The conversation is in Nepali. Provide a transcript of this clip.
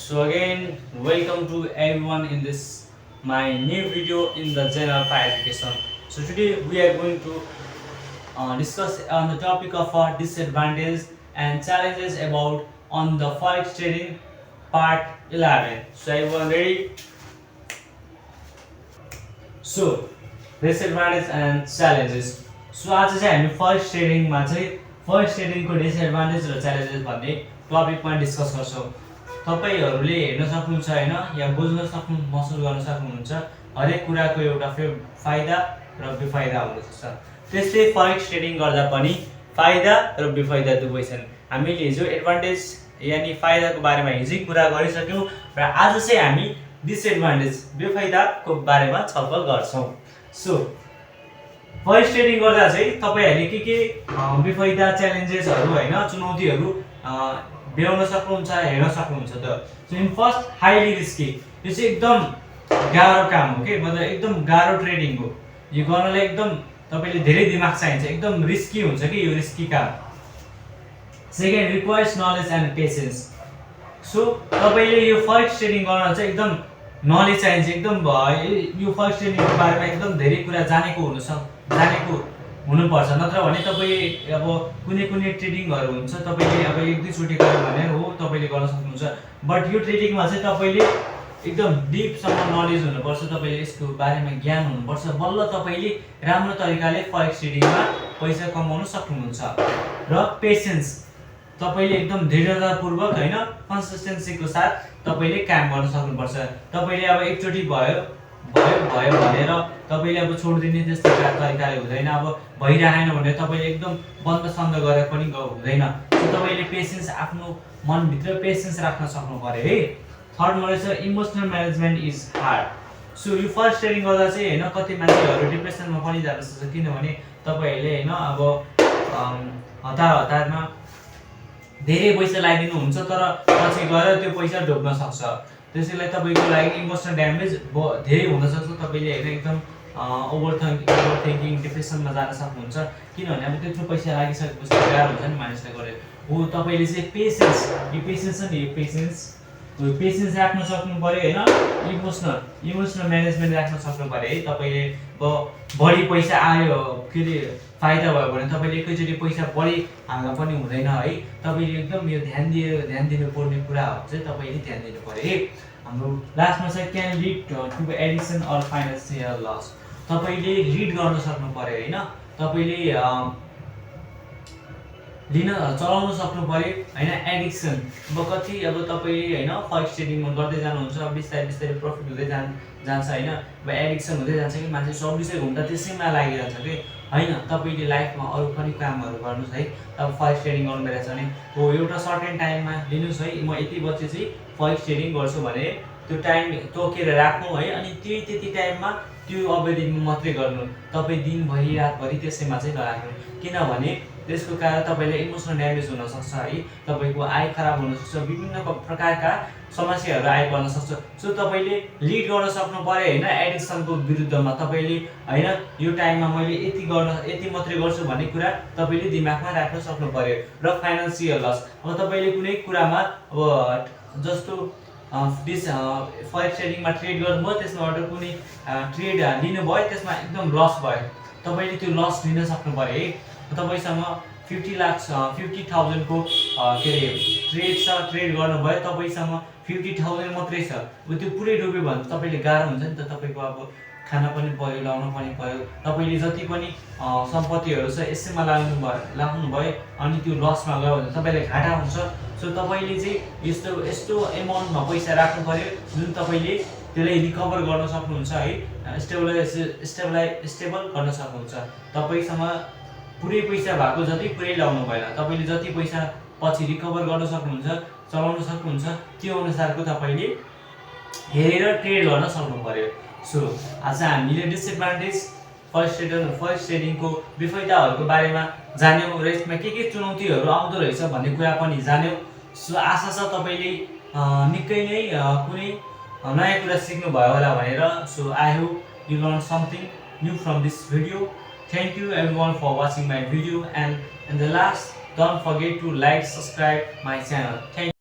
So again, welcome to everyone in this my new video in the General Fire Education. So today we are going to discuss on the topic of disadvantages and challenges about on the forex trading part 11. So everyone ready? So disadvantages and challenges. So आज चाहिँ हामी फरेक्स ट्रेडिङमा चाहिँ फरेक्स ट्रेडिङको डिसएडभान्टेज र च्यालेन्जेस भन्ने टपिकमा डिस्कस गर्छौँ। तपाईहरुले हेर्न सक्नुहुन्छ हैन या बुझ्न सक्नु महसुस गर्न सक्नुहुन्छ हरेक कुराको एउटा फाइदा र बेफाइदा हुन सक्छ। त्यसले फरेक्स ट्रेडिङ गर्दा पनि फाइदा र बेफाइदा दुवै छन्। हामीले हिजो एडभान्टेज यानी फाइदाको बारेमा हिजै कुरा गरिसक्यौं र आज चाहिँ हामी डिसएडभान्टेज बेफाइदाको बारेमा छलफल गर्छौं। सो फरेक्स ट्रेडिङ गर्दा चाहिँ तपाईहरुले के बेफाइदा च्यालेन्जेसहरु हैन चुनौतीहरु बेहोर्न सक्नुहुन्छ हेर्न सक्नुहुन्छ त। So in first highly risky, यो चाहिँ एकदम गाह्रो काम हो के, मतलब एकदम गाह्रो ट्रेडिङ हो। यो गर्नलाई एकदम तपाईले धेरै दिमाग चाहिन्छ, एकदम रिस्की हुन्छ कि यो रिस्की काम। Second requires knowledge and patience. So तपाईले यो फरेक्स ट्रेडिङ गर्न चाहिँ एकदम नलेज चाहिन्छ, एकदम यो फरेक्स ट्रेडिङको बारेमा एकदम धेरै कुरा जानेको हुनुपर्छ, नत्र भने तपाईले अब कुनै ट्रेडिङहरु हुन्छ तपाईले अब एक दुई चोटी गर्यो भने हो तपाईले गर्न सक्नुहुन्छ, बट यो ट्रेडिङमा चाहिँ तपाईले एकदम डीप सम्म नलेज हुनुपर्छ, तपाईले यसको बारेमा ज्ञान हुनुपर्छ, बल्ल तपाईले राम्रो तरिकाले फरेक्स ट्रेडिङमा पैसा कमाउन सक्नुहुन्छ। र पेशेन्स, तपाईले एकदम दृढतापूर्वक हैन कन्सिस्टेन्सीको साथ तपाईले काम गर्न सक्नुपर्छ। तपाईले अब एकचोटी भयो भनेर तपाईले अब छोड्दिने त्यस्तो तरिकाले हुँदैन, अब भइरहेन भने तपाईले एकदम बन्द सन्द गरेर पनि हुँदैन। सो तपाईले पेशेन्स आफ्नो मनभित्र पेशेन्स राख्न सक्नु पर्यो है। थर्ड नलेज छ emotional management is hard. So यो फरेक्स ट्रेडिङ गर्दा चाहिँ हैन कति मान्छेहरु डिप्रेसनमा पनि जान सक्छ, किनभने तपाईहरुले हैन अब हतारमा धेरै पैसा लगाइदिनु हुन्छ तर पछि गएर त्यो पैसा डुब्न सक्छ। त्यसैले तपाईको लागि इमोसनल ड्यामेज धेरै हुन सक्छ। तपाईले हैन एकदम ओभरथिंकिङ डिप्रेसनमा जान सक्नुहुन्छ, किनभने अब त्यत्रो पैसा लागिसकेपछि गाह्रो हुन्छ नि मानिसलाई गरे। हो तपाईले चाहिँ पेशेन्स, यो पेशेन्स छ नि, यो पेशेन्स राख्न सक्नु पर्यो हैन। इमोसनल म्यानेजमेन्ट राख्न सक्नु पर्यो है। तपाईले बढी पैसा आयो के रे फाइदा भयो भने तपाईले एकैचोटी पैसा बढी हाल्न पनि हुँदैन है। तपाईले एकदम यो ध्यान दिनु पर्ने कुराहरु चाहिँ तपाईले ध्यान दिनु पर्यो है। हाम्रो लास्टमा चाहिँ can lead to addiction or financial loss. तपाईले लिड गर्न सक्नु पर्यो हैन, तपाईले चलाउन सक्नु पर्यो हैन। एडिक्सन अब कति अब तपाईले हैन फरेक्स ट्रेडिङमा गर्दै जानुहुन्छ, बिस्तारै प्रफिट हुँदै जान्छ हैन। अब एडिक्सन हुँदै जान्छ कि मान्छे 24 घण्टा त्यसैमा लागिरहन्छ के हैन। तपाईले लाइफमा अरु पनि कामहरु गर्नुस् है। अब फरेक्स ट्रेडिङ गर्नु भइरहेछ भने हो एउटा सर्टेन टाइममा लिनुस् है। म यति बजे चाहिँ फरेक्स ट्रेडिङ गर्छु भने त्यो टाइम तोकेर राख्नु है, अनि त्यति टाइममा त्यो अवधिमा मात्रै गर्नु। तपाई दिनभरि रातभरि त्यसैमा चाहिँ नराख्नु, किनभने त्यसको कारण तपाईले इमोसनल ड्यामेज हुन सक्छ है। तपाईको आय खराब हुन सक्छ, विभिन्न प्रकारका समस्याहरु आइपर्न सक्छ। सो तपाईले लिड गर्न सक्नु पर्यो हैन एडिक्सनको विरुद्धमा। तपाईले हैन यो टाइममा मैले यति मात्रै गर्छु भन्ने कुरा तपाईले दिमागमा राख्न सक्नु पर्यो। र फाइनान्शियल लस, अब तपाईले कुनै कुरामा अब जस्तो फरेक्स ट्रेडिङमा ट्रेड गर्नुभयो, त्यसबाट कुनै ट्रेड लिनु भयो, त्यसमा एकदम लस भयो, तपाईले त्यो लस लिन सक्नु पर्यो है। तपाईसँग 50,000 को के रे ट्रेड छ, ट्रेड गर्नुभयो, तपाईसँग 50,000 मात्रै छ, त्यो पुरै डुब्यो भने तपाईले गाह्रो हुन्छ नि त। तपाईको अब खाना पनि पर्यो, लाउन पनि पर्यो, तपाईले जति पनि सम्पत्तिहरु छ यसैमा लाग्नु भयो अनि त्यो लसमा गयो भने तपाईलाई घाटा हुन्छ। सो तपाईले चाहिँ यस्तो एमाउन्टमा पैसा राख्नु पर्यो जुन तपाईले त्यसलाई रिकभर गर्न सक्नुहुन्छ है, स्टेबल गर्न सक्नुहुन्छ। तपाईसँग पुरै पैसा भएको जति पुरै लाउनु भएन, तपाईले जति पैसा पछि रिकभर गर्न सक्नुहुन्छ, चलाउन सक्नुहुन्छ, त्यो अनुसारको तपाईले हेरेर ट्रेड गर्न सक्नु पर्यो। सो आज हामीले डिसएडभान्टेज फरेक्स ट्रेडिङको बेफाइदाहरुको बारेमा जान्यौं र यसमा के चुनौतीहरु आउँदो रहेछ भन्ने कुरा पनि जान्यौं। सो आशा छ तपाईले निकै नै कुनै नयाँ कुरा सिक्नु भयो होला भनेर। So I hope you learn something new from this video. Thank you everyone for watching my video, and in the last, don't forget to like, subscribe my channel. Thank you.